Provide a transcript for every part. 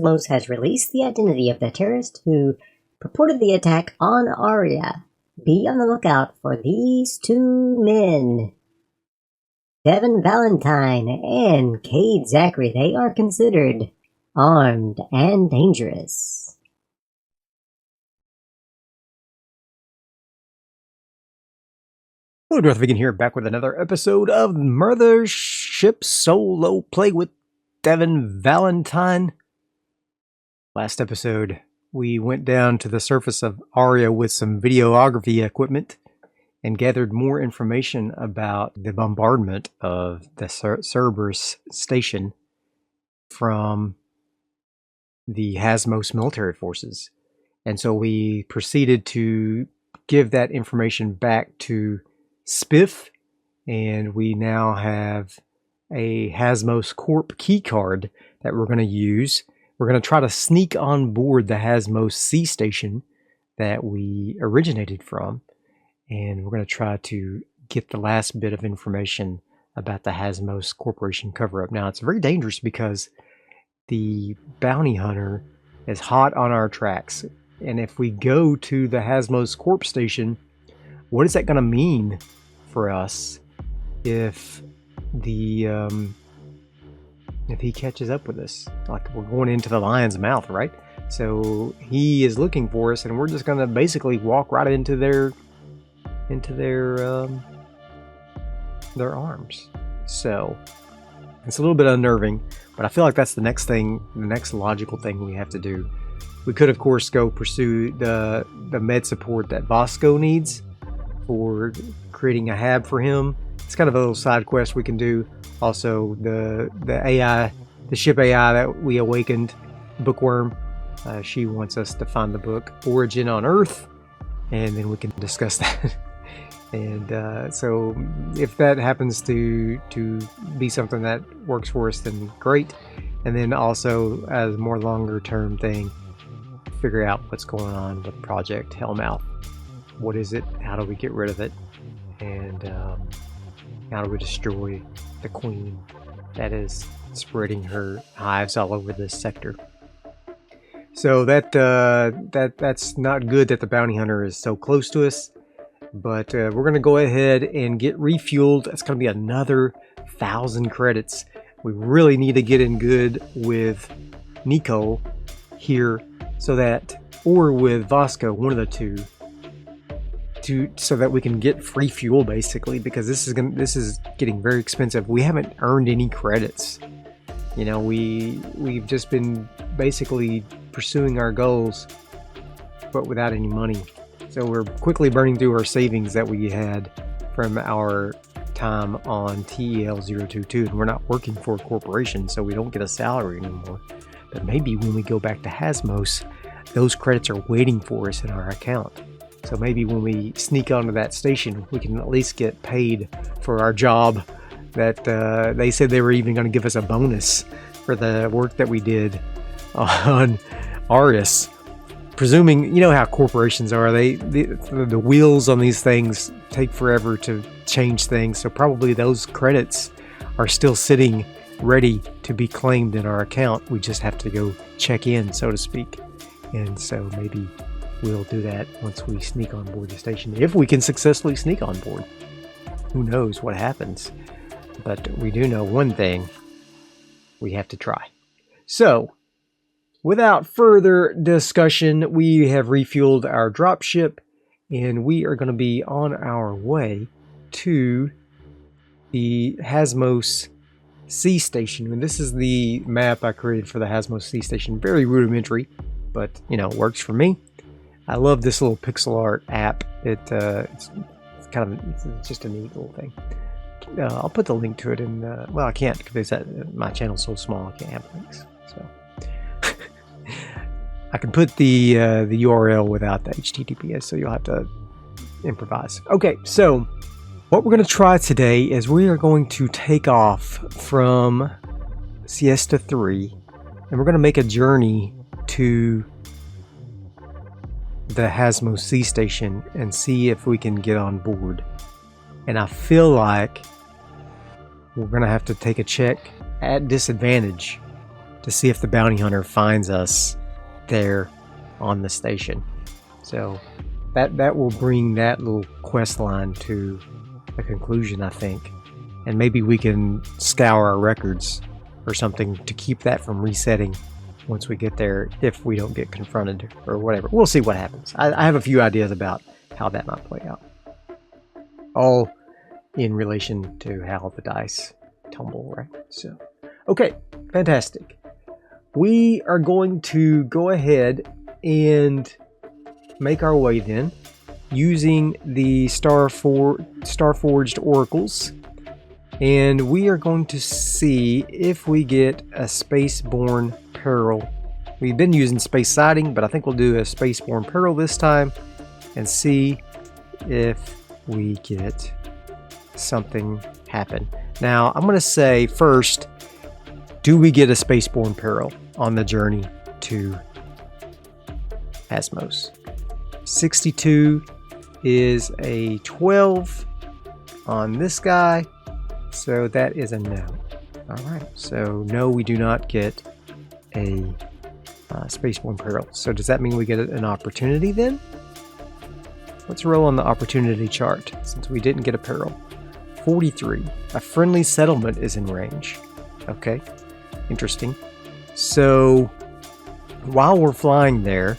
Hazmos has released the identity of the terrorist who purported the attack on Arya. Be on the lookout for these two men. Devon Valentine and Cade Zachary, they are considered armed and dangerous. Hello, darthvegan here, back with another episode of Mothership Solo Play with Devon Valentine. Last episode, we went down to the surface of Arya with some videography equipment and gathered more information about the bombardment of the Cerberus station from the Hazmos military forces. And so we proceeded to give that information back to Spiff, and we now have a Hazmos Corp key card that we're going to use. We're going to try to sneak on board the Hazmos sea station that we originated from, and we're going to try to get the last bit of information about the Hazmos Corporation cover-up. Now, it's very dangerous because the bounty hunter is hot on our tracks, and if we go to the Hazmos Corp station, what is that going to mean for us if the if he catches up with us? Like, we're going into the lion's mouth, right? So he is looking for us, and we're just gonna basically walk right into their arms. So it's a little bit unnerving, but I feel like that's the next logical thing we have to do. We could, of course, go pursue the med support that Vasco needs for creating a hab for him. It's kind of a little side quest we can do. Also, the AI, the ship AI that we awakened, Bookworm, she wants us to find the book Origin on Earth, and then we can discuss that. And so if that happens to be something that works for us, then great. And then also, as a more longer term thing, figure out what's going on with Project Hellmouth. What is it? How do we get rid of it? And how do we destroy the queen that is spreading her hives all over this sector? So that's not good that the bounty hunter is so close to us. But we're going to go ahead and get refueled. It's going to be another 1,000 credits. We really need to get in good with Nico here, so that, or with Vasco, one of the two, so that we can get free fuel, basically, because this is getting very expensive. We haven't earned any credits. You know, we've just been basically pursuing our goals, but without any money. So we're quickly burning through our savings that we had from our time on TEL-022, and we're not working for a corporation, so we don't get a salary anymore. But maybe when we go back to Hazmos, those credits are waiting for us in our account. So maybe when we sneak onto that station, we can at least get paid for our job. That they said they were even going to give us a bonus for the work that we did on Arius. Presuming, you know how corporations are, the wheels on these things take forever to change things. So probably those credits are still sitting ready to be claimed in our account. We just have to go check in, so to speak. And so maybe we'll do that once we sneak on board the station, if we can successfully sneak on board. Who knows what happens? But we do know one thing: we have to try. So, without further discussion, we have refueled our dropship, and we are going to be on our way to the Hazmos sea station. And this is the map I created for the Hazmos sea station. Very rudimentary, but you know, it works for me. I love this little pixel art app. It's kind of, it's just a neat little thing. I'll put the link to it in. Well, I can't because my channel's so small. I can't have links. So I can put the URL without the HTTPS, so you'll have to improvise. Okay, so what we're going to try today is we are going to take off from Siesta 3, and we're going to make a journey to the Hazmos sea station and see if we can get on board. And I feel like we're going to have to take a check at disadvantage to see if the bounty hunter finds us there on the station. So that will bring that little quest line to a conclusion, I think. And maybe we can scour our records or something to keep that from resetting once we get there, if we don't get confronted or whatever. We'll see what happens. I have a few ideas about how that might play out. All in relation to how the dice tumble, right? So, okay, fantastic. We are going to go ahead and make our way then using the Starforged Oracles, and we are going to see if we get a Spaceborne Peril. We've been using Space Siding, but I think we'll do a Spaceborne Peril this time and see if we get something happen. Now, I'm going to say first, do we get a Spaceborne Peril on the journey to Hazmos? 62 is a 12 on this guy, so that is a no. Alright, so no, we do not get a Spaceborne Peril. So does that mean we get an opportunity then? Let's roll on the opportunity chart, since we didn't get a peril. 43. A friendly settlement is in range. Okay, interesting. So while we're flying there,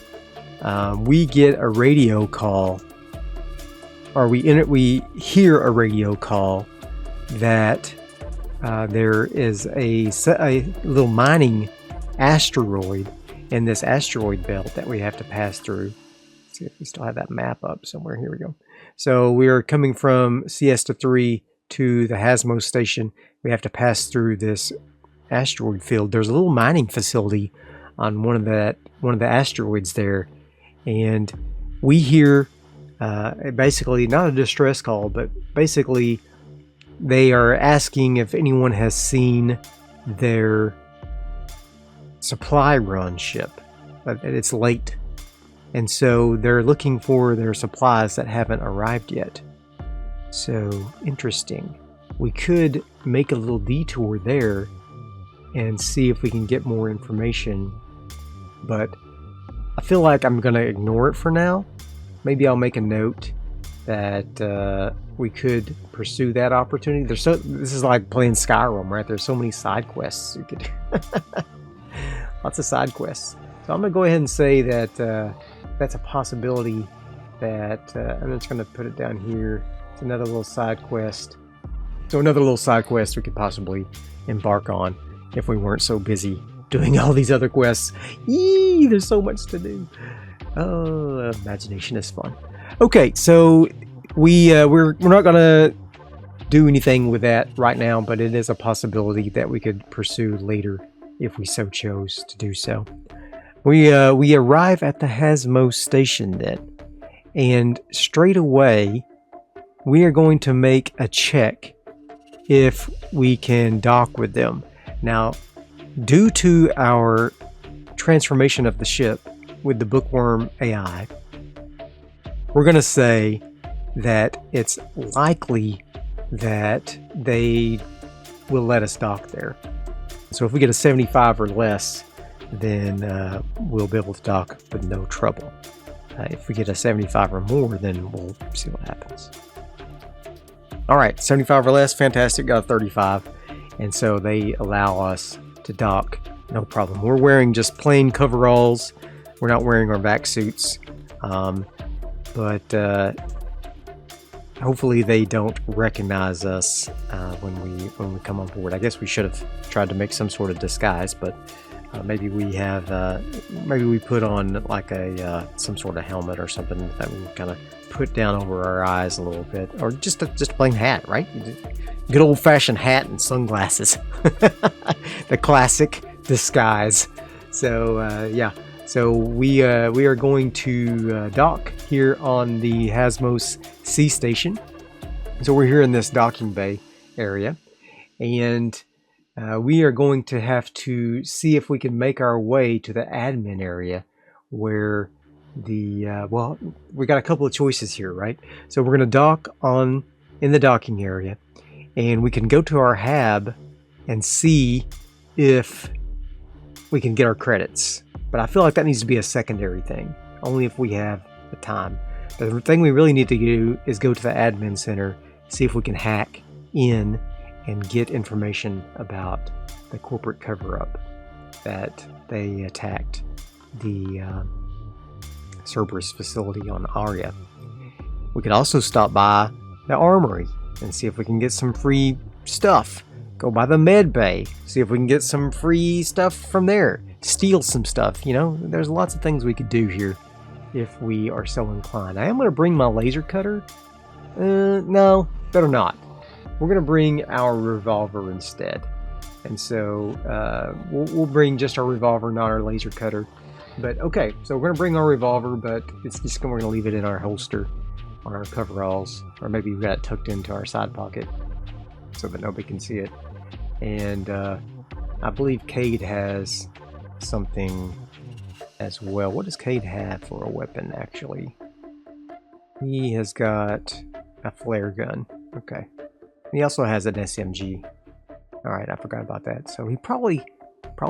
we get a radio call, or we hear a radio call that there is a little mining asteroid in this asteroid belt that we have to pass through. Let's see if we still have that map up somewhere. Here we go. So we are coming from Siesta 3 to the Hazmos station. We have to pass through this asteroid field. There's a little mining facility on one of the asteroids there, and we hear basically not a distress call, but basically they are asking if anyone has seen their supply run ship. But it's late, and so they're looking for their supplies that haven't arrived yet. So interesting. We could make a little detour there and see if we can get more information, but I feel like I'm gonna ignore it for now. Maybe I'll make a note that we could pursue that opportunity. This is like playing Skyrim, right? There's so many side quests you could do. Lots of side quests. So I'm gonna go ahead and say that that's a possibility. That I'm just gonna put it down here. It's another little side quest. So another little side quest we could possibly embark on if we weren't so busy doing all these other quests. Yee, there's so much to do. Oh, imagination is fun. Okay, so we're not gonna do anything with that right now, but it is a possibility that we could pursue later if we so chose to do so. We arrive at the Hazmos station then, and straight away we are going to make a check if we can dock with them. Now, due to our transformation of the ship with the Bookworm AI, we're going to say that it's likely that they will let us dock there. So if we get a 75 or less, then we'll be able to dock with no trouble. If we get a 75 or more, then we'll see what happens. All right, 75 or less, fantastic, got a 35. And so they allow us to dock, no problem. We're wearing just plain coveralls. We're not wearing our vac suits. But hopefully they don't recognize us when we come on board. I guess we should have tried to make some sort of disguise, but maybe we put on like some sort of helmet or something that we kind of put down over our eyes a little bit, or just a plain hat, right? Good old-fashioned hat and sunglasses. The classic disguise. So yeah. So we are going to dock here on the Hazmos Sea Station. So we're here in this docking bay area, and we are going to have to see if we can make our way to the admin area, where well, we got a couple of choices here, right? So we're going to dock in the docking area, and we can go to our hab and see if we can get our credits. But I feel like that needs to be a secondary thing, only if we have the time. The thing we really need to do is go to the admin center, see if we can hack in and get information about the corporate cover-up that they attacked the Cerberus facility on Aria. We could also stop by the armory and see if we can get some free stuff. Go by the med bay, see if we can get some free stuff from there. Steal some stuff, you know? There's lots of things we could do here if we are so inclined. I am going to bring my laser cutter. No, better not. We're going to bring our revolver instead. And so we'll bring just our revolver, not our laser cutter. But okay, so we're going to bring our revolver, but it's just we're going to leave it in our holster on our coveralls. Or maybe we've got it tucked into our side pocket so that nobody can see it. And I believe Cade has something as well. What does Cade have for a weapon, actually? He has got a flare gun. Okay. He also has an SMG. Alright, I forgot about that. So he probably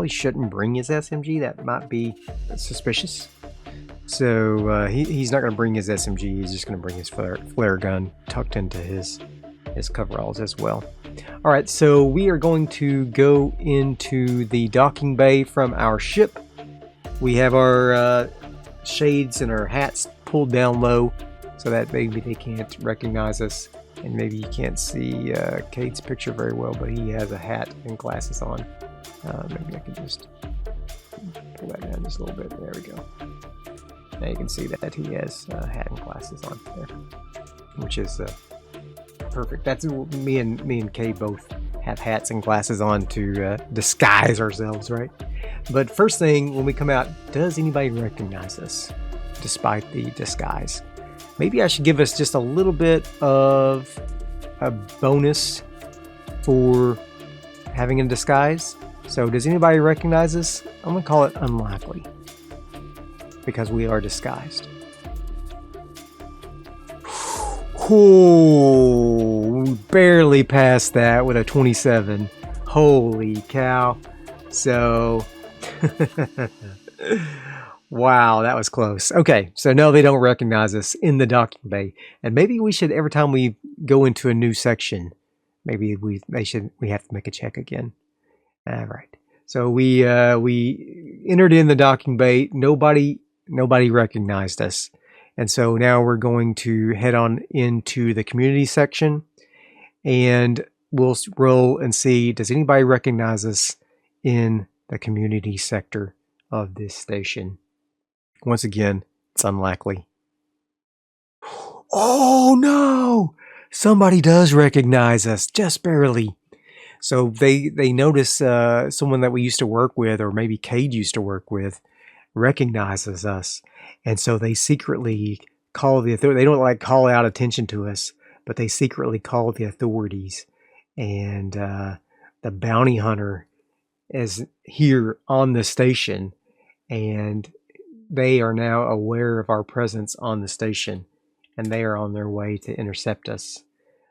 shouldn't bring his SMG. That might be suspicious. So he's not going to bring his SMG. He's just going to bring his flare gun tucked into his coveralls as well. Alright, so we are going to go into the docking bay from our ship. We have our shades and our hats pulled down low so that maybe they can't recognize us. And maybe you can't see Cade's picture very well, but he has a hat and glasses on. Maybe I can just pull that down just a little bit. There we go. Now you can see that he has a hat and glasses on there, which is perfect. That's me and Cade both have hats and glasses on to disguise ourselves, right? But first thing, when we come out, does anybody recognize us despite the disguise? Maybe I should give us just a little bit of a bonus for having a disguise. So does anybody recognize us? I'm going to call it unlikely because we are disguised. Oh, barely passed that with a 27. Holy cow. So, wow, that was close. Okay, so no, they don't recognize us in the docking bay. And maybe we should, every time we go into a new section, maybe we have to make a check again. All right. So we entered in the docking bay. Nobody recognized us. And so now we're going to head on into the community section and we'll roll and see, does anybody recognize us in the community sector of this station? Once again, it's unlikely. Oh no! Somebody does recognize us, just barely. So they notice someone that we used to work with, or maybe Cade used to work with, recognizes us. And so they secretly call the authority. They don't call out attention to us, but they secretly call the authorities. And the bounty hunter is here on the station, and they are now aware of our presence on the station, and they are on their way to intercept us.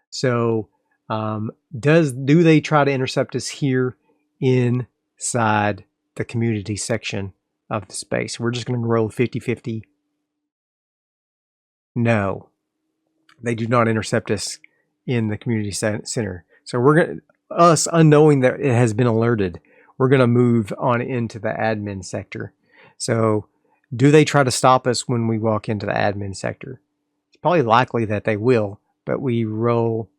So do they try to intercept us here inside the community section of the space? We're just going to roll 50-50. No, they do not intercept us in the community center. So we're going to, us unknowing that it has been alerted, we're going to move on into the admin sector. So do they try to stop us when we walk into the admin sector? It's probably likely that they will, but we roll.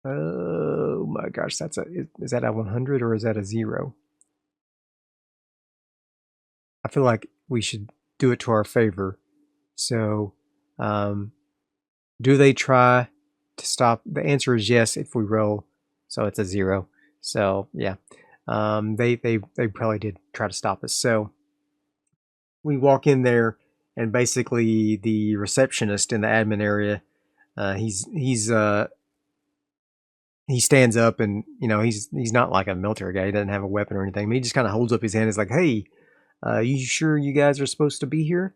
Oh my gosh, is that a 100 or is that a 0? I feel like we should do it to our favor. So, do they try to stop? The answer is yes if we roll. So it's a 0. So yeah, they probably did try to stop us. So we walk in there, and basically the receptionist in the admin area, he stands up, and he's not like a military guy. He doesn't have a weapon or anything. He just kind of holds up his hand. He's like, "Hey, you sure you guys are supposed to be here?"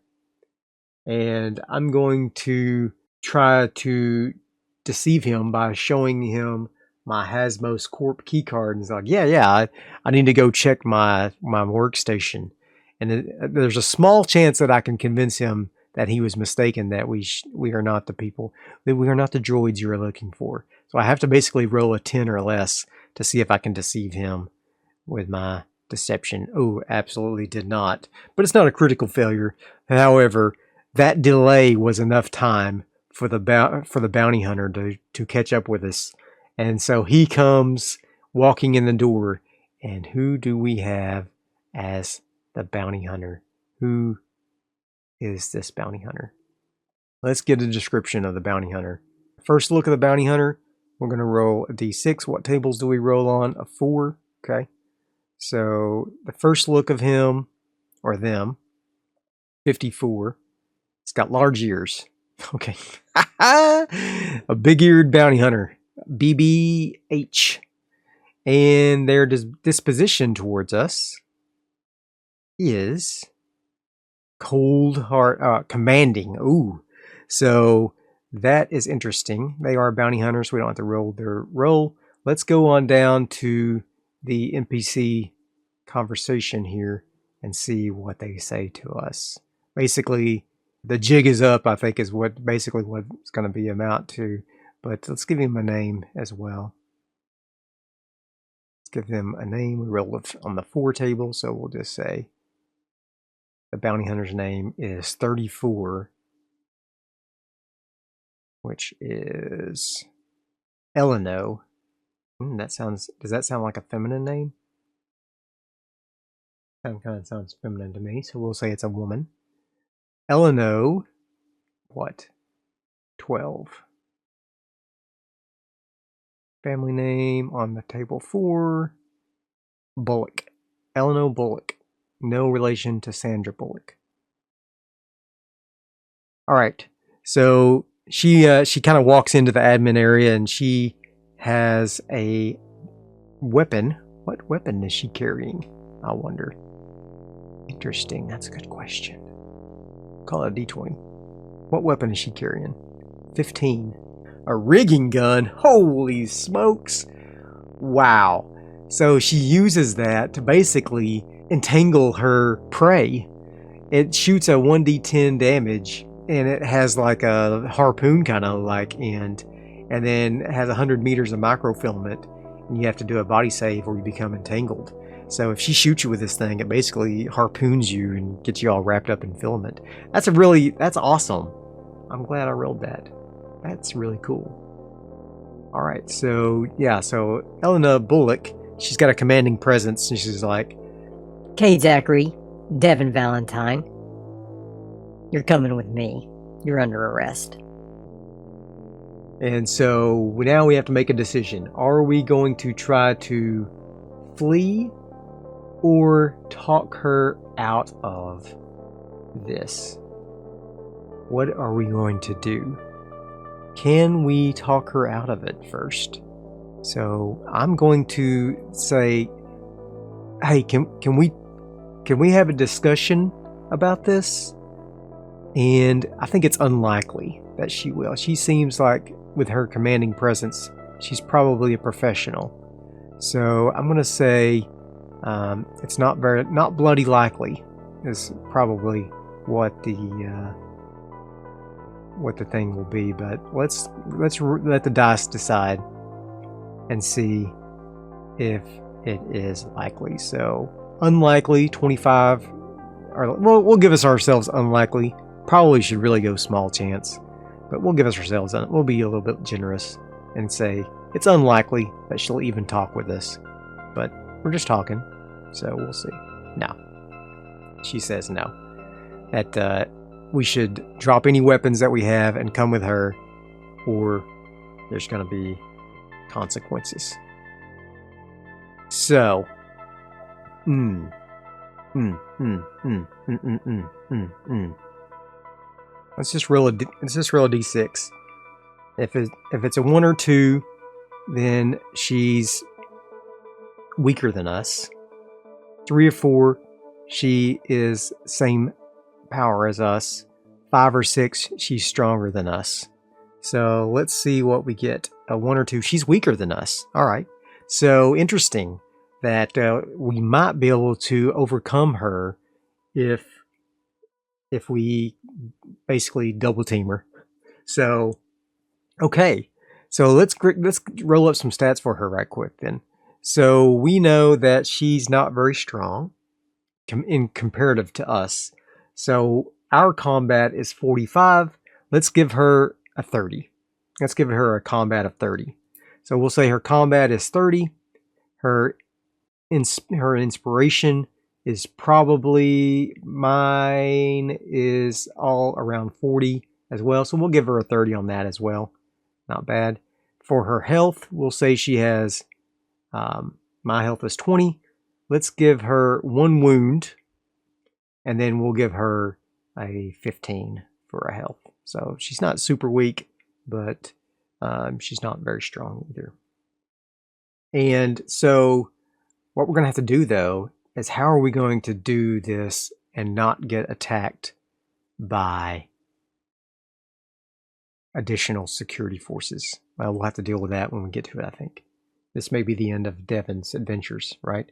And I'm going to try to deceive him by showing him my Hazmos Corp key card, and he's like, yeah, I need to go check my workstation. And there's a small chance that I can convince him that he was mistaken, that we are not the people, that we are not the droids you're looking for. So I have to basically roll a 10 or less to see if I can deceive him with my deception. Oh, absolutely did not. But it's not a critical failure. However, that delay was enough time for the bounty hunter to catch up with us. And so he comes walking in the door, and who do we have as the bounty hunter? Who is this bounty hunter? Let's get a description of the bounty hunter. First look at the bounty hunter. We're going to roll a d6. What tables do we roll on? A 4. Okay. So the first look of him, or them, 54. It's got large ears. Okay. A big-eared bounty hunter. BBH. And their disposition towards us is cold, hard, commanding. Ooh. So that is interesting. They are bounty hunters. We don't have to roll their roll. Let's go on down to the NPC conversation here and see what they say to us. Basically, the jig is up, I think, is what it's going to be amount to. But let's give him a name as well. Let's give them a name. We rolled on the 4 table, so we'll just say the bounty hunter's name is 34, which is Eleno. Does that sound like a feminine name? That kind of sounds feminine to me, so we'll say it's a woman. Eleno, what? 12. Family name on the table 4, Bullock. Eleno Bullock. No relation to Sandra Bullock. All right. So she kind of walks into the admin area, and she has a weapon. What weapon is she carrying? I wonder. Interesting. That's a good question. Call it a d20. What weapon is she carrying? 15. A rigging gun. Holy smokes. Wow. So she uses that to basically entangle her prey. It shoots a 1d10 damage, and it has like a harpoon kind of like end, and then it has 100 meters of microfilament, and you have to do a body save or you become entangled. So if she shoots you with this thing, it basically harpoons you and gets you all wrapped up in filament. That's awesome. I'm glad I rolled that. That's really cool. All right, so yeah, so Elena Bullock, she's got a commanding presence, and she's like, "Okay, Zachary, Devon Valentine, you're coming with me. You're under arrest." And so now we have to make a decision. Are we going to try to flee or talk her out of this? What are we going to do? Can we talk her out of it first? So I'm going to say, hey, can we have a discussion about this? And I think it's unlikely that she will. She seems like, with her commanding presence, she's probably a professional. So I'm going to say it's not bloody likely is probably what the thing will be. But let's let the dice decide and see if it is likely. So unlikely, 25. Or we'll give ourselves unlikely. Probably should really go small chance, but we'll give ourselves, we'll be a little bit generous and say it's unlikely that she'll even talk with us, but we're just talking, so we'll see. No. She says no. That we should drop any weapons that we have and come with her, or there's going to be consequences. So, Let's just roll a d6. If it's a 1 or 2, then she's weaker than us. 3 or 4, she is same power as us. 5 or 6, she's stronger than us. So let's see what we get. a 1 or 2. She's weaker than us. All right. So interesting that we might be able to overcome her if we basically double team her. So, okay. So let's roll up some stats for her right quick then. So we know that she's not very strong in comparative to us. So our combat is 45. Let's give her a 30. Let's give her a combat of 30. So we'll say her combat is 30. Her inspiration is probably, mine is all around 40 as well. So we'll give her a 30 on that as well. Not bad. For her health, we'll say she has, my health is 20. Let's give her 1 wound. And then we'll give her a 15 for a health. So she's not super weak, but she's not very strong either. And so what we're going to have to do, though, is how are we going to do this and not get attacked by additional security forces? Well, we'll have to deal with that when we get to it, I think. This may be the end of Devon's adventures, right?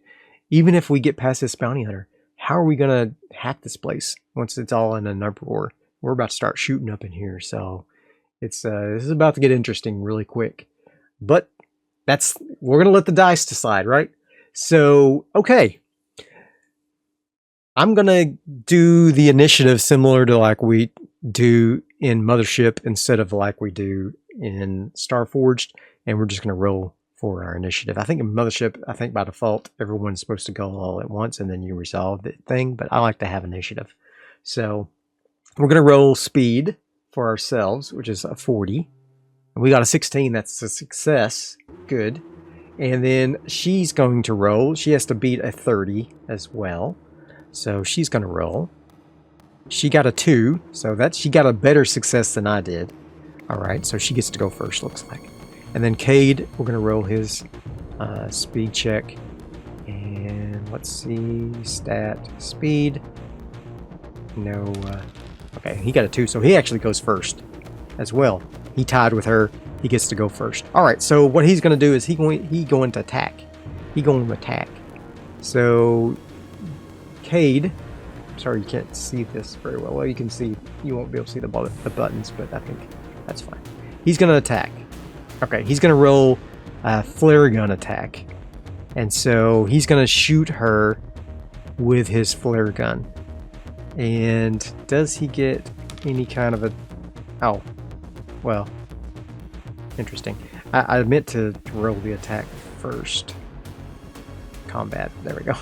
Even if we get past this bounty hunter, how are we going to hack this place once it's all in an uproar? We're about to start shooting up in here, so it's this is about to get interesting really quick. But we're going to let the dice decide, right? So, okay. I'm going to do the initiative similar to like we do in Mothership instead of like we do in Starforged, and we're just going to roll for our initiative. I think in Mothership, I think by default, everyone's supposed to go all at once and then you resolve the thing, but I like to have initiative. So we're going to roll speed for ourselves, which is a 40. And we got a 16. That's a success. Good. And then she's going to roll. She has to beat a 30 as well. So she's going to roll. She got a 2. So she got a better success than I did. All right. So she gets to go first, looks like. And then Cade, we're going to roll his speed check. And let's see. Stat. Speed. No. Okay. He got a 2. So he actually goes first as well. He tied with her. He gets to go first. All right. So what he's going to do is he going to attack. He going to attack. So Cade. Sorry, you can't see this very well. Well, you can see. You won't be able to see the buttons, but I think that's fine. He's going to attack. Okay. He's going to roll a flare gun attack. And so he's going to shoot her with his flare gun. And does he get any kind of a... Oh. Well. Interesting. I meant to roll the attack first. Combat. There we go.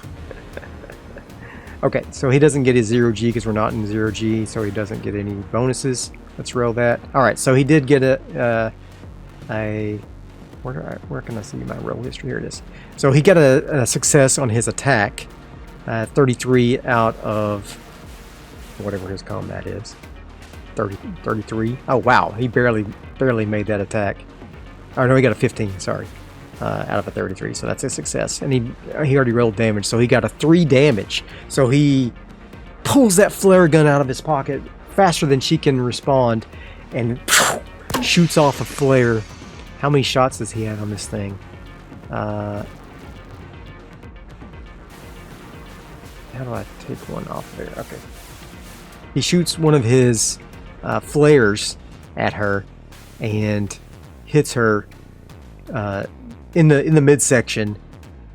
Okay, so he doesn't get his 0G because we're not in 0G, so he doesn't get any bonuses. Let's roll that. Alright, so he did get where can I see my roll history? Here it is. So he got a success on his attack. 33 out of whatever his combat is. 33. Oh wow, he barely made that attack. Oh no, he got a 15. Sorry, out of a 33. So that's a success, and he already rolled damage, so he got a 3 damage. So he pulls that flare gun out of his pocket faster than she can respond, and shoots off a flare. How many shots does he have on this thing? How do I take one off there? Okay. He shoots one of his flares at her and hits her in the midsection,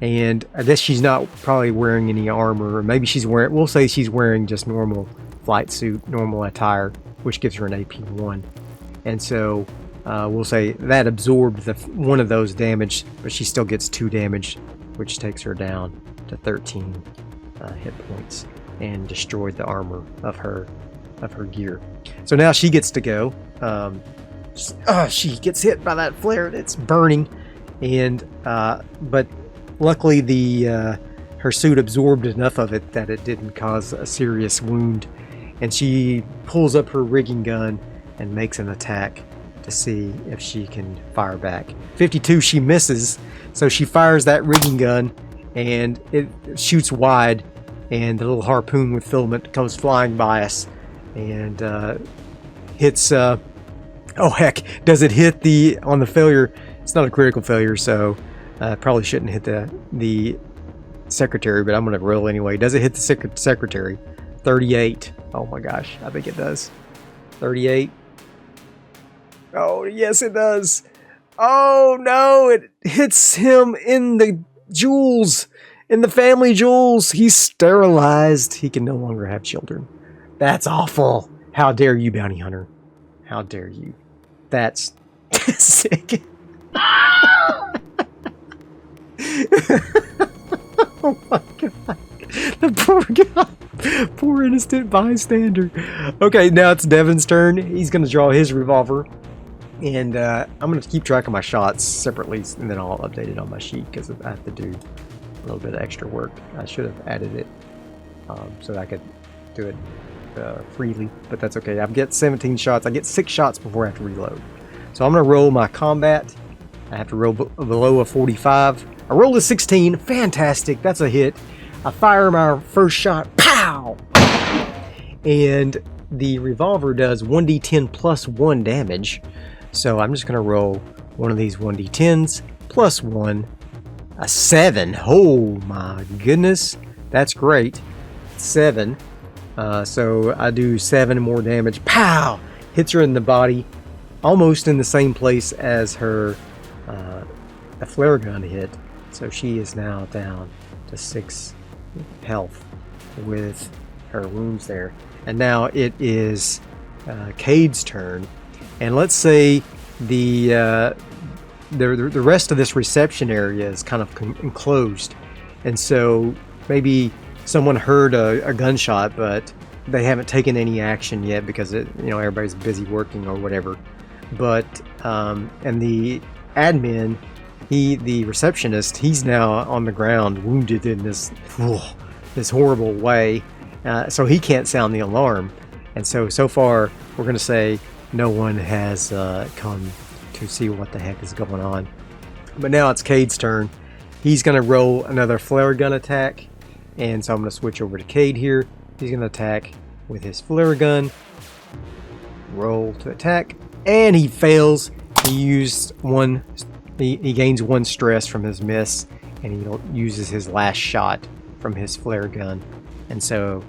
and I guess she's not probably wearing any armor, or maybe she's wearing, we'll say she's wearing just normal flight suit, normal attire, which gives her an AP1, and so we'll say that absorbed one of those damage, but she still gets 2 damage, which takes her down to 13 hit points and destroyed the armor of her gear. So now she gets to go. She gets hit by that flare. It's burning, and but luckily her suit absorbed enough of it that it didn't cause a serious wound. And she pulls up her rigging gun and makes an attack to see if she can fire back. 52, she misses, so she fires that rigging gun, and it shoots wide, and the little harpoon with filament comes flying by us and hits. Oh heck! Does it hit on the failure? It's not a critical failure, so probably shouldn't hit the secretary, but I'm going to roll anyway. Does it hit the secretary? 38. Oh my gosh, I think it does. 38. Oh, yes, it does. Oh no, it hits him in the jewels, in the family jewels. He's sterilized. He can no longer have children. That's awful. How dare you, bounty hunter? How dare you? That's sick. Oh my god. The poor guy. Poor innocent bystander. Okay, now it's Devon's turn. He's going to draw his revolver. And I'm going to keep track of my shots separately, and then I'll update it on my sheet because I have to do a little bit of extra work. I should have added it so that I could do it freely, but that's okay. I've got 17 shots. I get 6 shots before I have to reload. So I'm going to roll my combat. I have to roll below a 45. I rolled a 16. Fantastic. That's a hit. I fire my first shot. Pow! And the revolver does 1d10 plus 1 damage. So I'm just going to roll one of these 1d10s plus 1. A 7. Oh my goodness. That's great. 7. So I do 7 more damage. Pow! Hits her in the body. Almost in the same place as her a flare gun hit. So she is now down to 6 health with her wounds there. And now it is Cade's turn. And let's say the rest of this reception area is kind of enclosed. And so maybe someone heard a gunshot, but they haven't taken any action yet because everybody's busy working or whatever. But and the admin, the receptionist, he's now on the ground, wounded in this horrible way, so he can't sound the alarm. And so far, we're going to say no one has come to see what the heck is going on. But now it's Cade's turn. He's going to roll another flare gun attack, and so I'm going to switch over to Cade here. He's going to attack with his flare gun. Roll to attack, and he fails. He used one. He gains 1 stress from his miss, and he uses his last shot from his flare gun. And so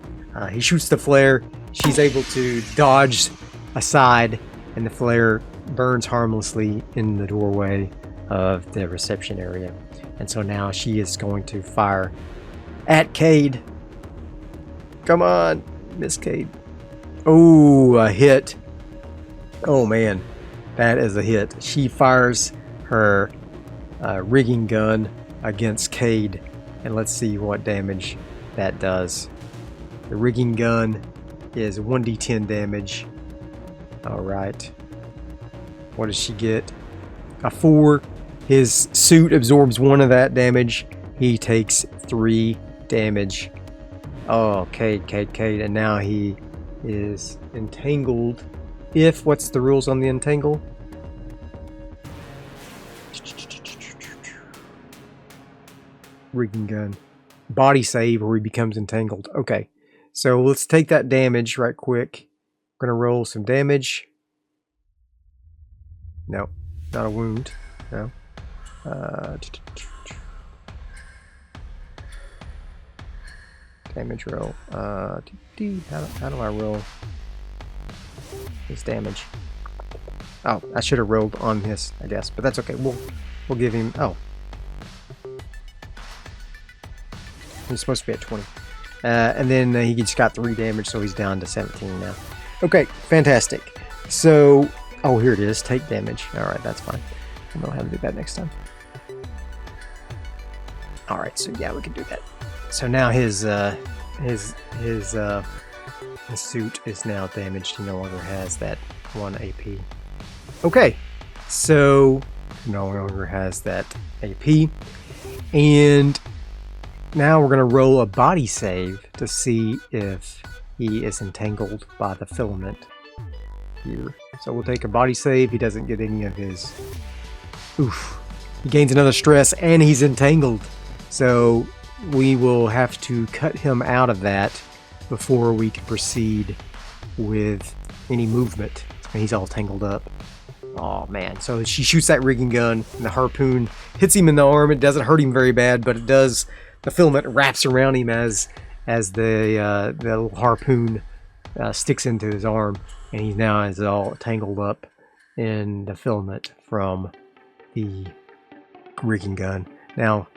he shoots the flare. She's able to dodge aside, and the flare burns harmlessly in the doorway of the reception area. And so now she is going to fire at Cade. Come on, Miss Cade. Oh, a hit. Oh man, that is a hit. She fires her rigging gun against Cade, and let's see what damage that does. The rigging gun is 1d10 damage. Alright. What does she get? A 4. His suit absorbs 1 of that damage. He takes 3 damage. Oh, Cade. And now he is entangled. What's the rules on the entangle? Rigging gun. Body save or he becomes entangled. Okay. So let's take that damage right quick. We're going to roll some damage. No. Not a wound. No. Damage roll. How do I roll his damage? Oh, I should have rolled on his, I guess, but that's okay. We'll give him. Oh, he's supposed to be at 20, and then he just got 3 damage, so he's down to 17 now. Okay, fantastic. So, oh, here it is. Take damage. All right, that's fine. I'll know how to do that next time. All right, so yeah, we can do that. So now his suit is now damaged. He no longer has that 1 AP. Okay, so no longer has that AP, and now we're gonna roll a body save to see if he is entangled by the filament here. So we'll take a body save. He doesn't get any of his. Oof. He gains another stress, and he's entangled. So we will have to cut him out of that before we can proceed with any movement. He's all tangled up. Oh man, so she shoots that rigging gun and the harpoon hits him in the arm. It doesn't hurt him very bad, but it does, the filament wraps around him as the little harpoon sticks into his arm, and he now is all tangled up in the filament from the rigging gun. Now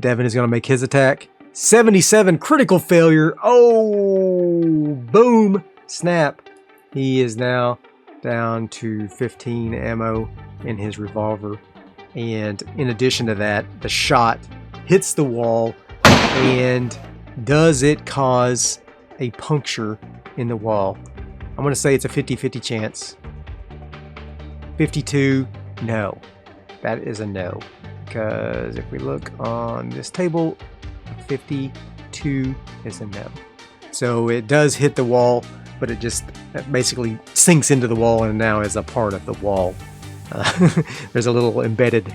Devon is going to make his attack. 77 critical failure. Oh, boom, snap. He is now down to 15 ammo in his revolver, and in addition to that, the shot hits the wall, and does it cause a puncture in the wall? I'm going to say it's a 50-50 chance. 52, no. That is a no, because if we look on this table, 52 is a no. So it does hit the wall, but it basically sinks into the wall and now is a part of the wall. There's a little embedded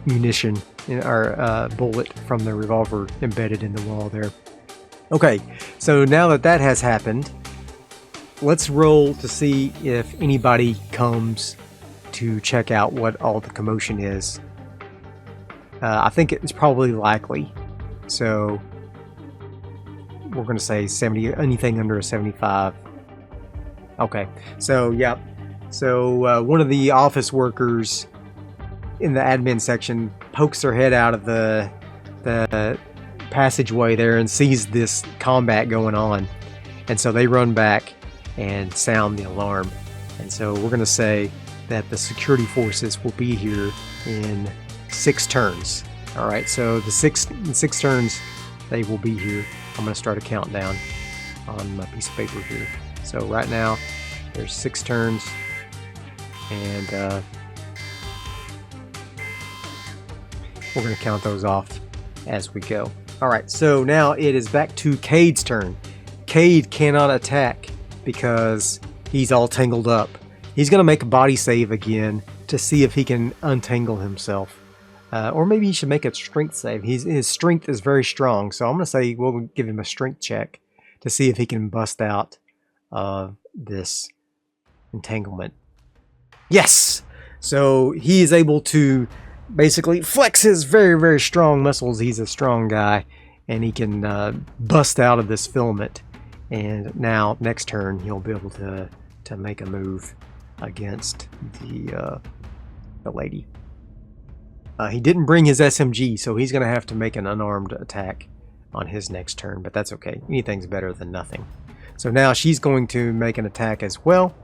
munition in our bullet from the revolver embedded in the wall there. Okay, so now that has happened, let's roll to see if anybody comes to check out what all the commotion is. I think it's probably likely, so we're going to say 70, anything under a 75. Okay, so yeah, so one of the office workers in the admin section pokes their head out of the passageway there and sees this combat going on, and so they run back and sound the alarm. And so we're going to say that the security forces will be here in 6 turns. All right, so the six turns they will be here. I'm going to start a countdown on my piece of paper here. So right now there's 6 turns, and we're going to count those off as we go. All right, so now it is back to Cade's turn. Cade cannot attack because he's all tangled up. He's going to make a body save again to see if he can untangle himself. Or maybe he should make a strength save. His strength is very strong, so I'm going to say we'll give him a strength check to see if he can bust out this entanglement. Yes! So he is able to basically flex his very, very strong muscles. He's a strong guy, and he can bust out of this filament. And now, next turn, he'll be able to make a move against the lady. He didn't bring his SMG, so he's going to have to make an unarmed attack on his next turn, but that's okay. Anything's better than nothing. So now she's going to make an attack as well.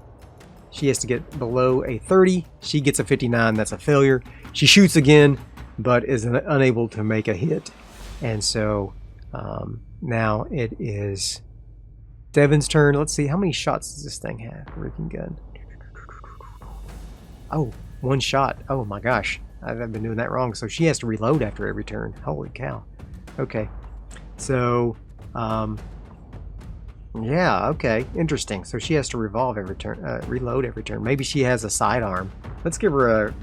She has to get below a 30. She gets a 59. That's a failure. She shoots again, but is unable to make a hit. And so now it is Devon's turn. Let's see, how many shots does this thing have? Rigging gun. Oh, 1 shot. Oh my gosh. I've been doing that wrong. So she has to reload after every turn. Holy cow. Okay. So, yeah, okay. Interesting. So she has to revolve every turn, reload every turn. Maybe she has a sidearm. Let's give her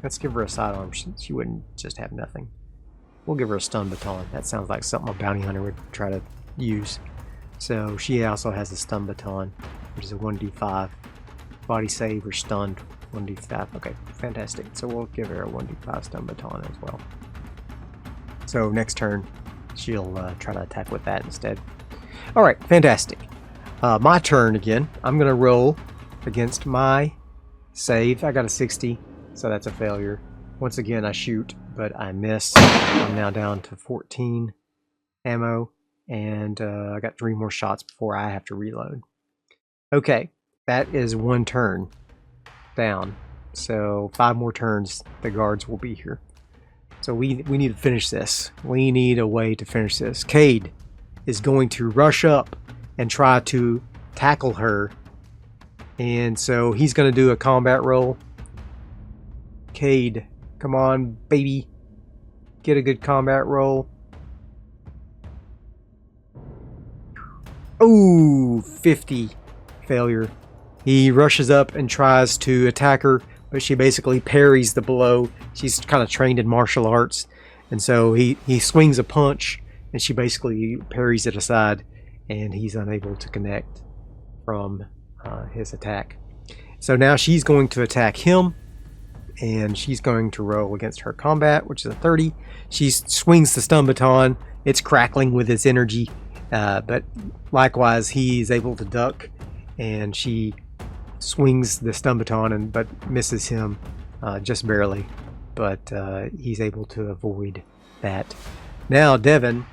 a sidearm. She wouldn't just have nothing. We'll give her a stun baton. That sounds like something a bounty hunter would try to use. So she also has a stun baton, which is a 1d5. Body save or stunned, 1d5. Okay, fantastic. So we'll give her a 1d5 stun baton as well. So next turn, she'll try to attack with that instead. Alright, fantastic. My turn again. I'm going to roll against my save. I got a 60, so that's a failure. Once again, I shoot, but I miss. I'm now down to 14 ammo, and I got 3 more shots before I have to reload. Okay, that is 1 turn down. So 5 more turns, the guards will be here. So we need to finish this. We need a way to finish this. Cade is going to rush up and try to tackle her. And so he's going to do a combat roll. Cade, come on, baby. Get a good combat roll. Ooh, 50. Failure. He rushes up and tries to attack her, but she basically parries the blow. She's kind of trained in martial arts, and so he swings a punch, and she basically parries it aside, and he's unable to connect from his attack. So now she's going to attack him, and she's going to roll against her combat, which is a 30. She swings the stun baton. It's crackling with its energy, but likewise he's able to duck, and she swings the stun baton but misses him just barely, but he's able to avoid that. Now Devon,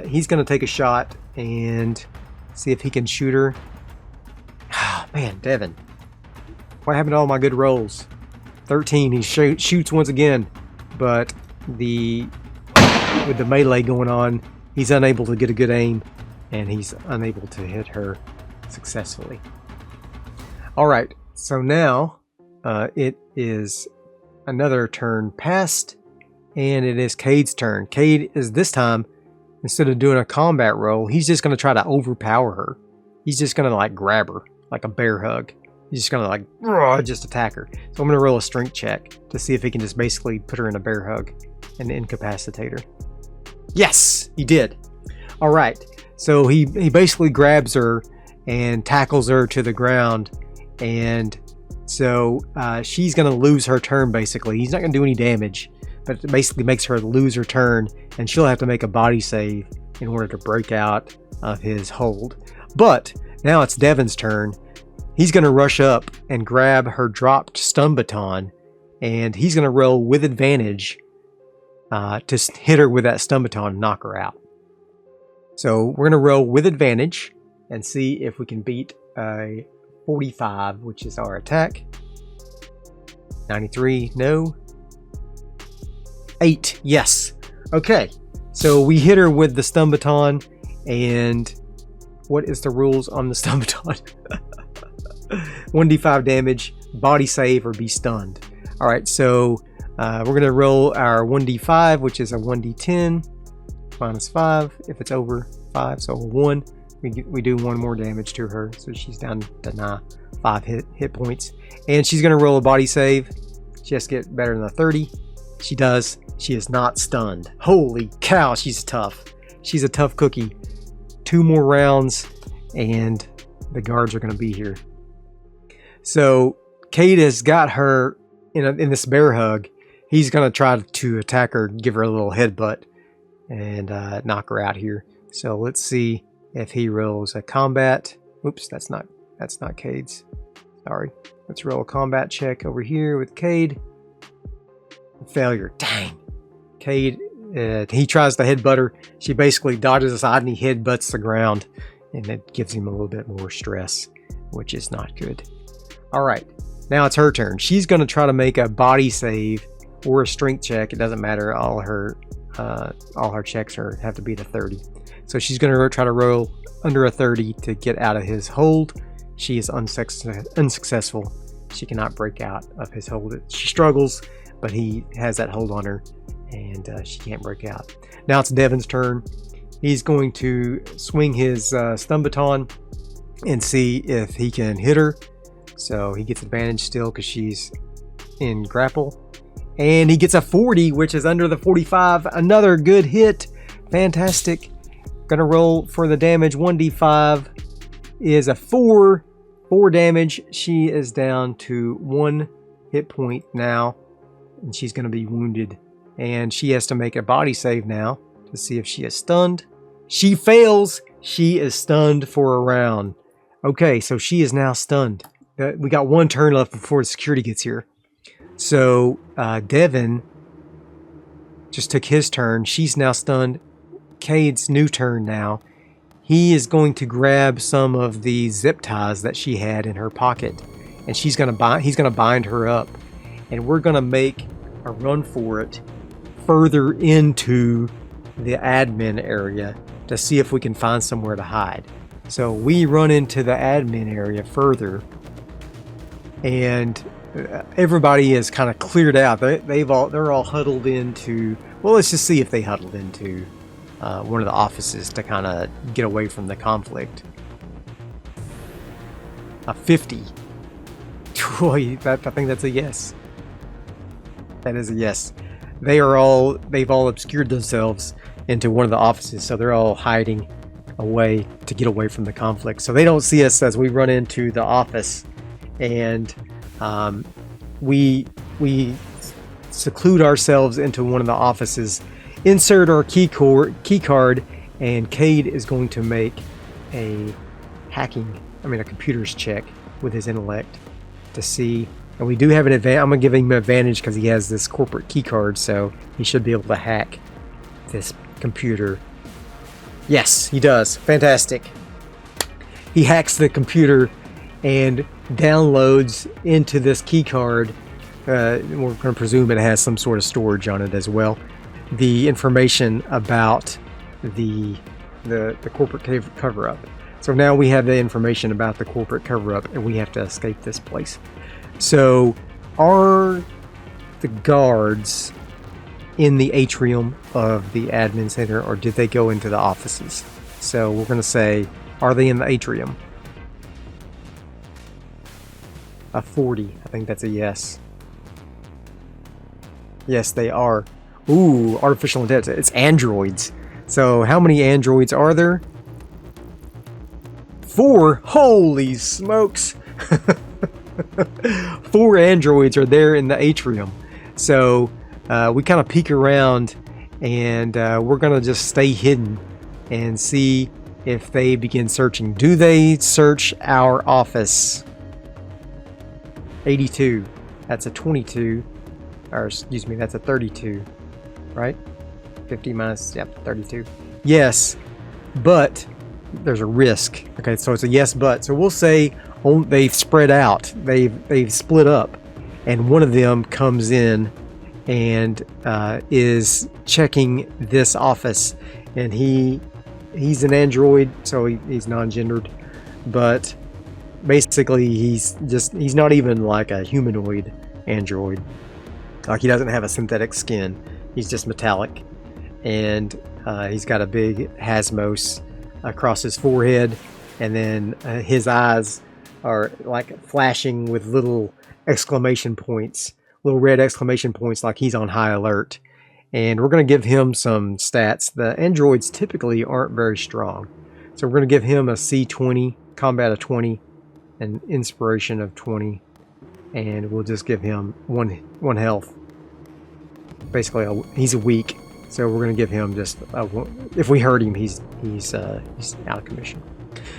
he's going to take a shot and see if he can shoot her. Man, Devon, what happened to all my good rolls? 13, he shoots once again, but with the melee going on, he's unable to get a good aim, and he's unable to hit her successfully. Alright, so now it is another turn past, and it is Cade's turn. Cade is this time, instead of doing a combat roll, he's just going to try to overpower her. He's just going to like grab her like a bear hug. He's just going to like just attack her. So I'm going to roll a strength check to see if he can just basically put her in a bear hug and incapacitate her. Yes, he did. Alright, so he basically grabs her and tackles her to the ground, and so she's going to lose her turn basically. He's not going to do any damage, but it basically makes her lose her turn, and she'll have to make a body save in order to break out of his hold. But now it's Devon's turn. He's going to rush up and grab her dropped stun baton, and he's going to roll with advantage to hit her with that stun baton and knock her out. So we're going to roll with advantage and see if we can beat a 45, which is our attack. 93, no. 8, yes. Okay, so we hit her with the stun baton, and what is the rules on the stun baton? 1d5 damage, body save, or be stunned. Alright, so we're going to roll our 1d5, which is a 1d10 minus 5 if it's over 5, so 1. We do 1 more damage to her, so she's down to 5 hit points. And she's going to roll a body save. She has to get better than a 30. She does. She is not stunned. Holy cow, she's tough. She's a tough cookie. 2 more rounds, and the guards are going to be here. So Cade has got her in this bear hug. He's going to try to attack her, give her a little headbutt, and knock her out here. So let's see if he rolls a combat. Oops, that's not Cade's. Sorry. Let's roll a combat check over here with Cade. Failure. Dang. Cade, he tries to headbutt her. She basically dodges aside and he headbutts the ground, and it gives him a little bit more stress, which is not good. Alright, now it's her turn. She's going to try to make a body save or a strength check. It doesn't matter. All her checks have to be the 30. So she's going to try to roll under a 30 to get out of his hold. She is unsuccessful. She cannot break out of his hold. She struggles, but he has that hold on her, and she can't break out. Now it's Devon's turn. He's going to swing his stun baton and see if he can hit her. So he gets advantage still because she's in grapple. And he gets a 40, which is under the 45. Another good hit. Fantastic. Gonna roll for the damage. 1d5 is a 4. 4 damage. She is down to 1 hit point now, and she's gonna be wounded. And she has to make a body save now to see if she is stunned. She fails. She is stunned for a round. Okay, so she is now stunned. We got 1 turn left before security gets here. So Devon just took his turn. She's now stunned. Cade's new turn now. He is going to grab some of the zip ties that she had in her pocket, and he's going to bind her up, and we're going to make a run for it further into the admin area to see if we can find somewhere to hide. So we run into the admin area further, and everybody is kind of cleared out. They're all huddled into. Well, let's just see if they huddled into one of the offices to kind of get away from the conflict. A 50. Boy, I think that's a yes. That is a yes. They've all obscured themselves into one of the offices, so they're all hiding away to get away from the conflict. So they don't see us as we run into the office, and we seclude ourselves into one of the offices, insert our key card, and Cade is going to make a computer's check with his intellect to see. And we do have an advantage. I'm going to give him an advantage because he has this corporate key card, so he should be able to hack this computer. Yes, he does. Fantastic. He hacks the computer and downloads into this key card. We're going to presume it has some sort of storage on it as well. The information about the corporate cover-up. So now we have the information about the corporate cover-up, and we have to escape this place. So, are the guards in the atrium of the admin center, or did they go into the offices? So we're going to say, are they in the atrium? A 40. I think that's a yes. Yes, they are. Ooh, artificial intelligence. It's androids. So how many androids are there? 4. Holy smokes. 4 androids are there in the atrium. So we kind of peek around, and we're going to just stay hidden and see if they begin searching. Do they search our office? 82. That's a 22. Or excuse me, that's a 32. Right? 50 minus, yep, 32. Yes, but there's a risk. Okay, so it's a yes, but. So we'll say they've spread out. They've split up, and one of them comes in and is checking this office, and he's an android, so he's non-gendered, but basically he's not even like a humanoid android. Like, he doesn't have a synthetic skin. He's just metallic, and he's got a big Hazmos across his forehead, and then his eyes are like flashing with little exclamation points, little red exclamation points, like he's on high alert. And we're going to give him some stats. The androids typically aren't very strong, so we're going to give him a C20, combat of 20, and inspiration of 20, and we'll just give him one health. Basically, he's a weak, so we're going to give him just if we hurt him, he's out of commission.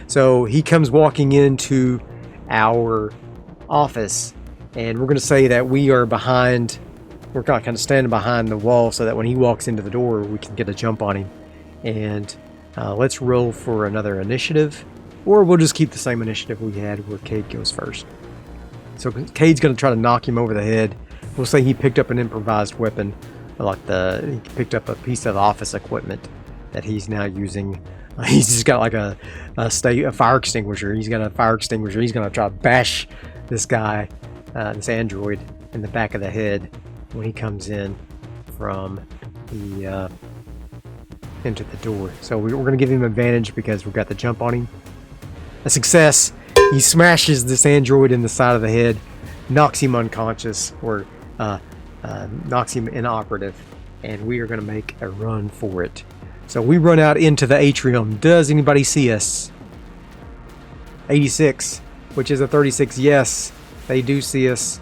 So he comes walking into our office, and we're going to say that we are behind. We're kind of standing behind the wall so that when he walks into the door, we can get a jump on him. And let's roll for another initiative, or we'll just keep the same initiative we had where Cade goes first. So Cade's going to try to knock him over the head. We'll say he picked up an improvised weapon, like he picked up a piece of office equipment that he's now using. He's just got like a fire extinguisher. He's got a fire extinguisher. He's going to try to bash this guy, this android, in the back of the head when he comes in from the into the door. So we're going to give him advantage because we've got the jump on him. A success. He smashes this android in the side of the head, knocks him unconscious, or knocks him inoperative, and we are going to make a run for it. So we run out into the atrium. Does anybody see us? 86, which is a 36. Yes, they do see us.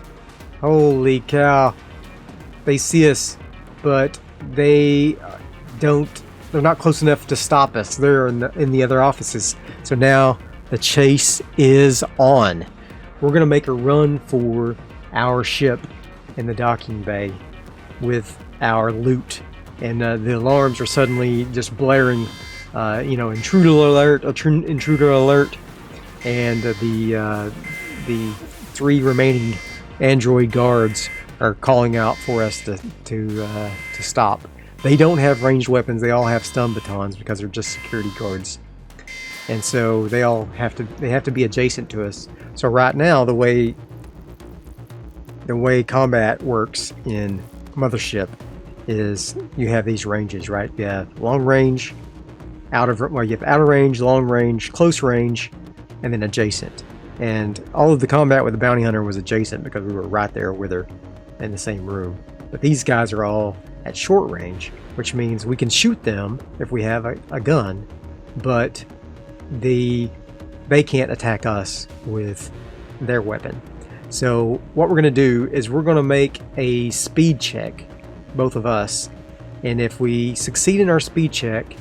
Holy cow. They see us, but they're not close enough to stop us. They're in the other offices. So now the chase is on. We're going to make a run for our ship in the docking bay with our loot. And the alarms are suddenly just blaring, intruder alert, intruder alert. And the 3 remaining android guards are calling out for us to stop. They don't have ranged weapons. They all have stun batons because they're just security guards. And so they have to be adjacent to us. So right now, the way combat works in Mothership is you have these ranges, right? You have long range, you have outer range, long range, close range, and then adjacent. And all of the combat with the bounty hunter was adjacent because we were right there with her in the same room. But these guys are all at short range, which means we can shoot them if we have a gun, but they can't attack us with their weapon. So what we're going to do is we're going to make a speed check, both of us. And if we succeed in our speed check,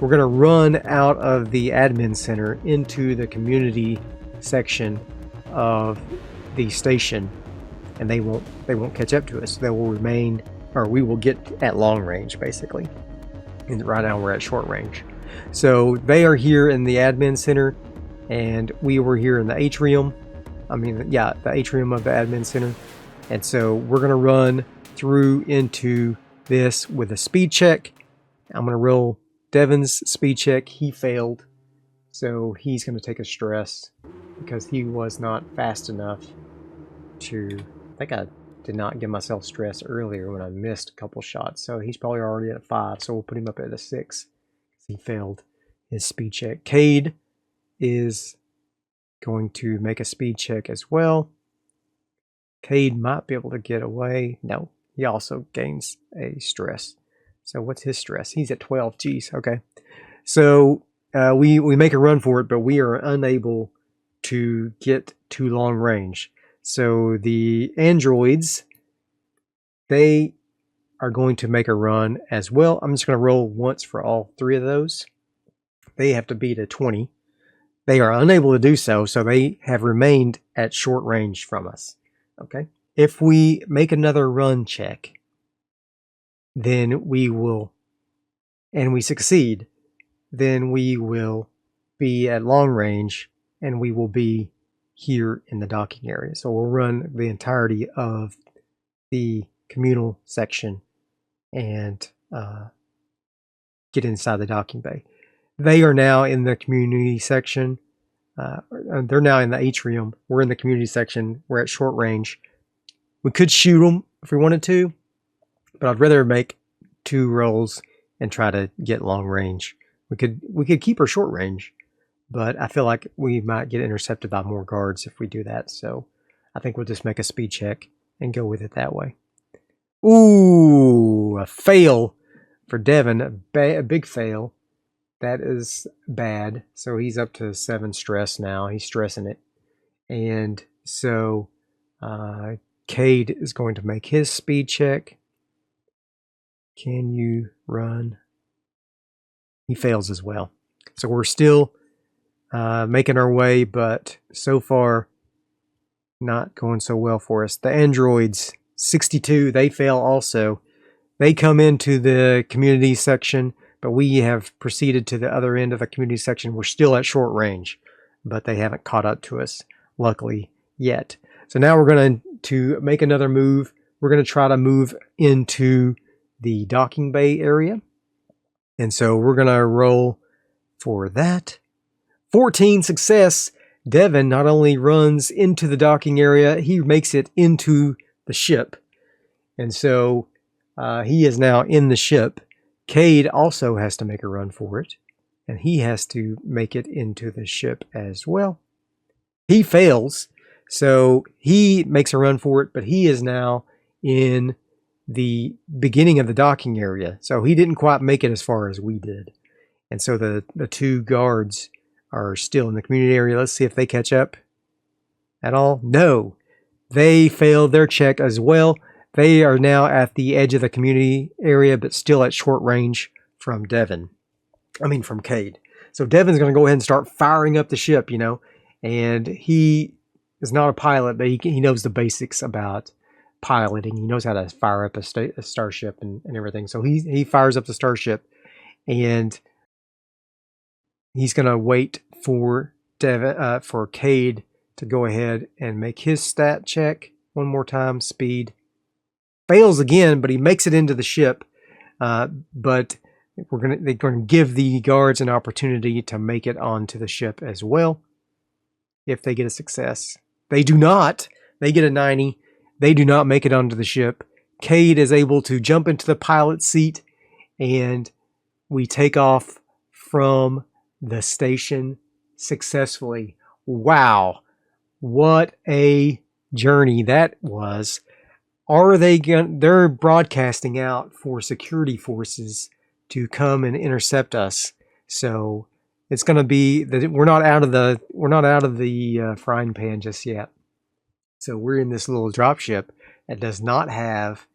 we're going to run out of the admin center into the community section of the station, and they won't catch up to us. They will remain, or we will get at long range, basically. And right now we're at short range. So they are here in the admin center, and we were here in the atrium. The atrium of the admin center. And so we're going to run through into this with a speed check. I'm going to roll Devon's speed check. He failed. So he's going to take a stress because he was not fast enough to... I think I did not give myself stress earlier when I missed a couple shots. So he's probably already at 5. So we'll put him up at a 6. He failed his speed check. Cade is going to make a speed check as well. Cade might be able to get away. No, he also gains a stress. So what's his stress? He's at 12. Geez, okay. So we make a run for it, but we are unable to get to long range. So the androids, they are going to make a run as well. I'm just going to roll once for all 3 of those. They have to beat a 20. They are unable to do so, so they have remained at short range from us. Okay. If we make another run check, then we will, and we succeed, then we will be at long range, and we will be here in the docking area. So we'll run the entirety of the communal section and get inside the docking bay. They are now in the community section. They're now in the atrium. We're in the community section. We're at short range. We could shoot them if we wanted to, but I'd rather make 2 rolls and try to get long range. We could keep our short range, but I feel like we might get intercepted by more guards if we do that. So I think we'll just make a speed check and go with it that way. Ooh, a fail for Devon. A big fail. That is bad. So he's up to 7 stress now. He's stressing it. And so Cade is going to make his speed check. Can you run? He fails as well. So we're still making our way, but so far not going so well for us. The androids, 62, they fail also. They come into the community section, but we have proceeded to the other end of the community section. We're still at short range, but they haven't caught up to us, luckily, yet. So now we're going to make another move. We're going to try to move into the docking bay area. And so we're going to roll for that. 14 success. Devon not only runs into the docking area, he makes it into the ship. And so he is now in the ship. Cade also has to make a run for it, and he has to make it into the ship as well. He fails, so he makes a run for it, but he is now in the beginning of the docking area. So he didn't quite make it as far as we did. And so the 2 guards are still in the community area. Let's see if they catch up at all. No, they failed their check as well. They are now at the edge of the community area, but still at short range from from Cade. So Devon's going to go ahead and start firing up the ship, and he is not a pilot, but he knows the basics about piloting. He knows how to fire up a starship and everything. So he fires up the starship, and he's going to wait for for Cade to go ahead and make his stat check one more time. Speed. Fails again, but he makes it into the ship. But they're going to give the guards an opportunity to make it onto the ship as well if they get a success. They do not. They get a 90. They do not make it onto the ship. Cade is able to jump into the pilot seat, and we take off from the station successfully. Wow. What a journey that was. They're broadcasting out for security forces to come and intercept us. So it's going to be that we're not out of the frying pan just yet. So we're in this little dropship that does not have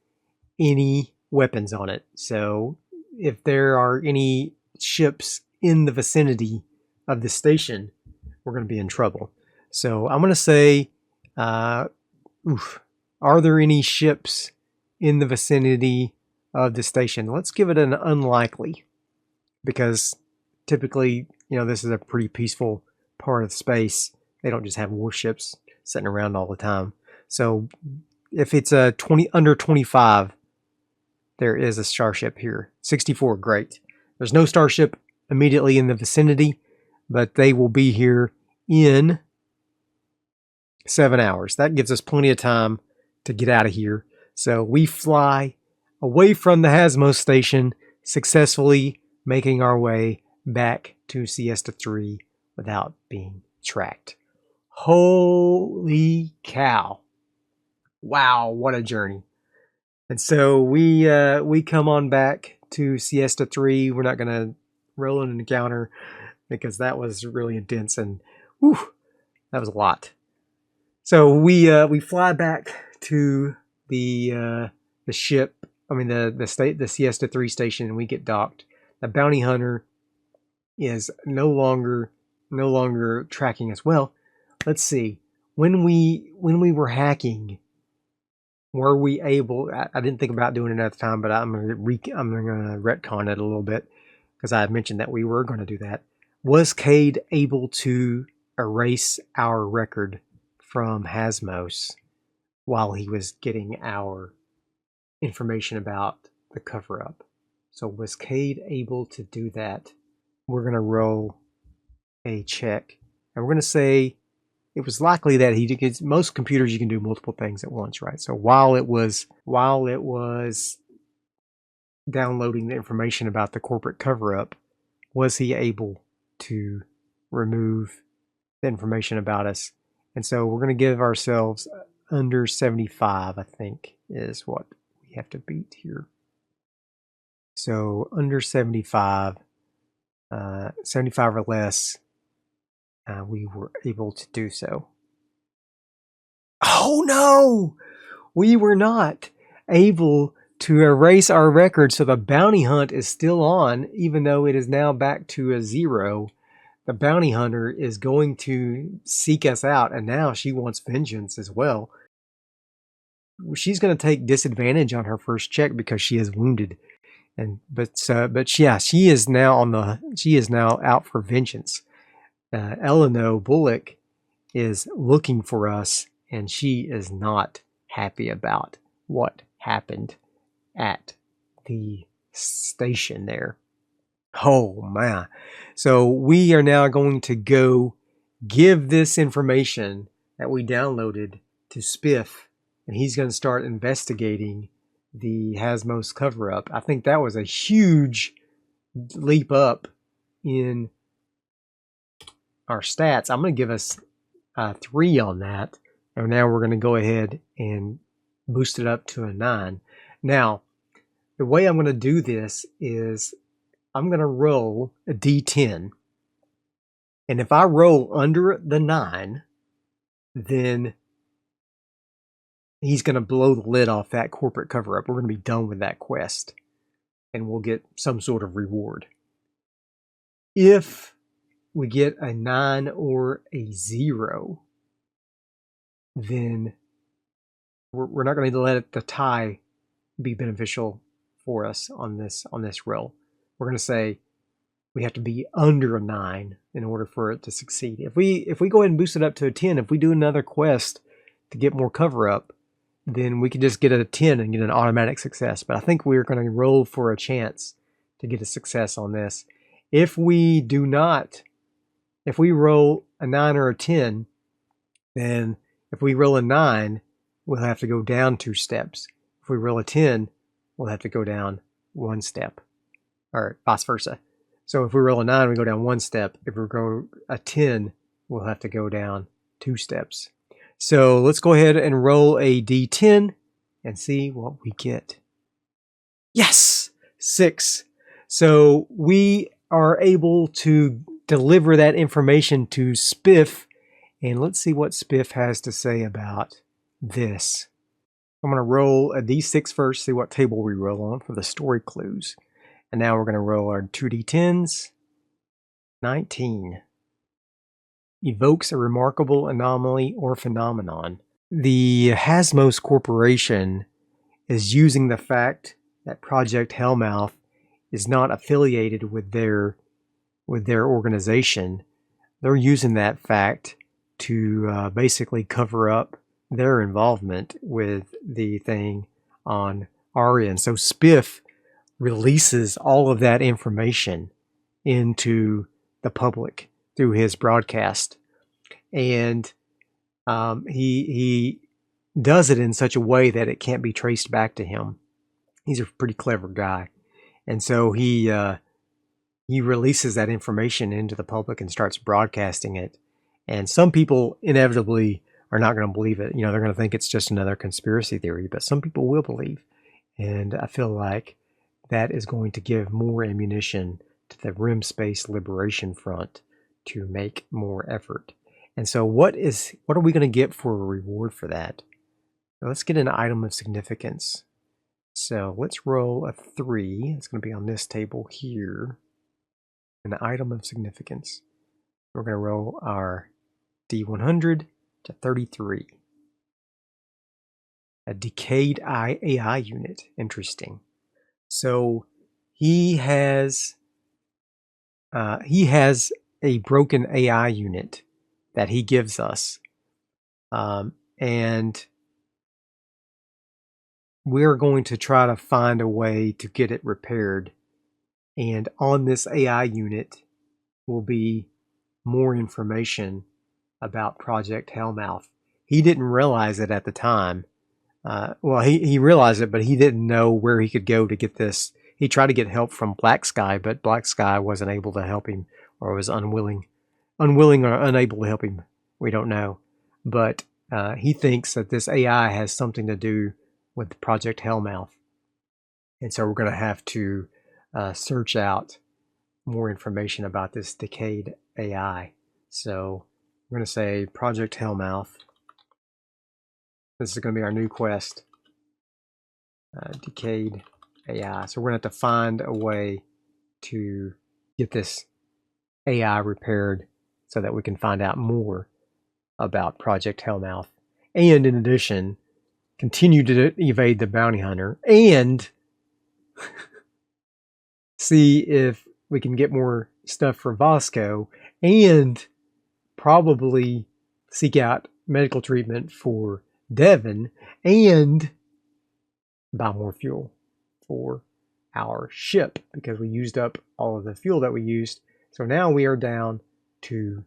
any weapons on it. So if there are any ships in the vicinity of the station, we're going to be in trouble. So I'm going to say, are there any ships in the vicinity of the station? Let's give it an unlikely, because typically, this is a pretty peaceful part of space. They don't just have warships sitting around all the time. So if it's a under 25, there is a starship here. 64, great. There's no starship immediately in the vicinity, but they will be here in 7 hours. That gives us plenty of time to get out of here. So we fly away from the Hazmos station, successfully making our way back to Siesta 3 without being tracked. Holy cow. Wow, what a journey. And so we come on back to Siesta 3. We're not going to roll an encounter because that was really intense, and that was a lot. So we fly back to the ship. I mean the Siesta 3 station, and we get docked. The bounty hunter is no longer tracking us. Well, let's see. When we were hacking, were we able? I didn't think about doing it at the time, but I'm gonna retcon it a little bit because I had mentioned that we were going to do that. Was Cade able to erase our record from Hazmos while he was getting our information about the cover-up? So was Cade able to do that? We're going to roll a check, and we're going to say it was likely that he did. Most computers, you can do multiple things at once, right? So while it was downloading the information about the corporate cover-up, was he able to remove the information about us? And so we're going to give ourselves under 75, I think, is what we have to beat here. So under 75, 75 or less, we were able to do so. Oh no! We were not able to erase our record, so the bounty hunt is still on, even though it is now back to a 0. The bounty hunter is going to seek us out, and now she wants vengeance as well. She's going to take disadvantage on her first check because she is wounded, but yeah, she is now out for vengeance. Eleanor Bullock is looking for us, and she is not happy about what happened at the station there. Oh man. So we are now going to go give this information that we downloaded to Spiff, and he's going to start investigating the Hazmos cover-up. I think that was a huge leap up in our stats. I'm going to give us 3 on that. And now we're going to go ahead and boost it up to a 9. Now, the way I'm going to do this is I'm going to roll a D10. And if I roll under the 9, then he's going to blow the lid off that corporate cover-up. We're going to be done with that quest, and we'll get some sort of reward. If we get a 9 or a 0, then we're not going to let the tie be beneficial for us on this roll. We're going to say we have to be under a 9 in order for it to succeed. If we go ahead and boost it up to a 10, if we do another quest to get more cover up, then we can just get a 10 and get an automatic success. But I think we're going to roll for a chance to get a success on this. If we roll a 9 or a 10, then if we roll a 9, we'll have to go down 2 steps. If we roll a 10, we'll have to go down 1 step, or vice versa. So if we roll a 9, we go down 1 step. If we roll a 10, we'll have to go down 2 steps. So let's go ahead and roll a D10 and see what we get. Yes! 6. So we are able to deliver that information to Spiff. And let's see what Spiff has to say about this. I'm going to roll a d6 first, see what table we roll on for the story clues. And now we're going to roll our 2d10s. 19. Evokes a remarkable anomaly or phenomenon. The Hazmos Corporation is using the fact that Project Hellmouth is not affiliated with their organization. They're using that fact to basically cover up their involvement with the thing on Aria. And so Spiff releases all of that information into the public through his broadcast. And he does it in such a way that it can't be traced back to him. He's a pretty clever guy. And so he releases that information into the public and starts broadcasting it. And some people inevitably are not going to believe it. They're going to think it's just another conspiracy theory, but some people will believe. And I feel like that is going to give more ammunition to the Rim Space Liberation Front to make more effort. And so what are we going to get for a reward for that? Now let's get an item of significance. So let's roll a 3. It's going to be on this table here. An item of significance. We're going to roll our D100 to 33. A decayed AI unit. Interesting. So he has a broken AI unit that he gives us, and we're going to try to find a way to get it repaired. And on this AI unit will be more information about Project Hellmouth. He didn't realize it at the time. He realized it, but he didn't know where he could go to get this. He tried to get help from Black Sky, but Black Sky wasn't able to help him, or was unwilling or unable to help him. We don't know. But he thinks that this AI has something to do with Project Hellmouth. And so we're going to have to search out more information about this decayed AI. So we're going to say Project Hellmouth. This is going to be our new quest. Decayed AI. So we're going to have to find a way to get this AI repaired so that we can find out more about Project Hellmouth. And in addition, continue to evade the bounty hunter and see if we can get more stuff for Vasco, and probably seek out medical treatment for Devon, and buy more fuel for our ship because we used up all of the fuel that we used. So now we are down to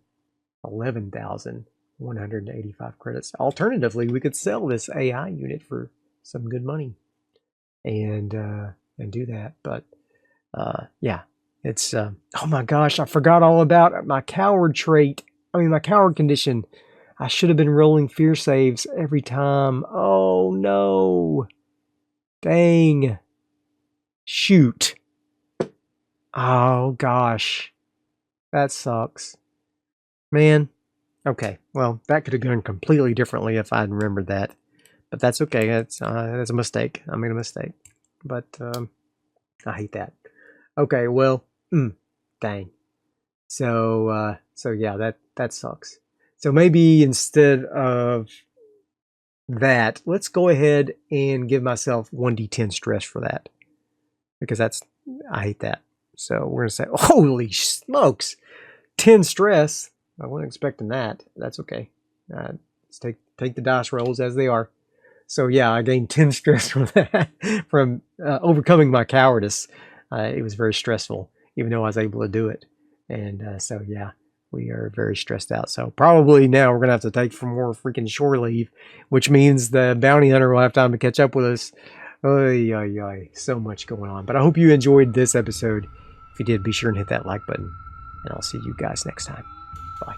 11,185 credits. Alternatively, we could sell this AI unit for some good money and do that. But yeah, it's oh my gosh, I forgot all about my coward trait. My coward condition. I should have been rolling fear saves every time. Oh no. Dang. Shoot. Oh gosh. That sucks. Man. Okay. Well, that could have gone completely differently if I'd remembered that. But that's okay. That's a mistake. I made a mistake. But I hate that. Okay, well, dang. So yeah, that sucks. So maybe instead of that, let's go ahead and give myself 1d10 stress for that. Because I hate that. So we're going to say, holy smokes, 10 stress. I wasn't expecting that. That's okay. Let's take the dice rolls as they are. So yeah, I gained 10 stress from that, from overcoming my cowardice. It was very stressful, even though I was able to do it. And so yeah, we are very stressed out. So probably now we're going to have to take some more freaking shore leave, which means the bounty hunter will have time to catch up with us. Oy, oy, oy. So much going on. But I hope you enjoyed this episode. If you did, be sure and hit that like button. And I'll see you guys next time. Bye.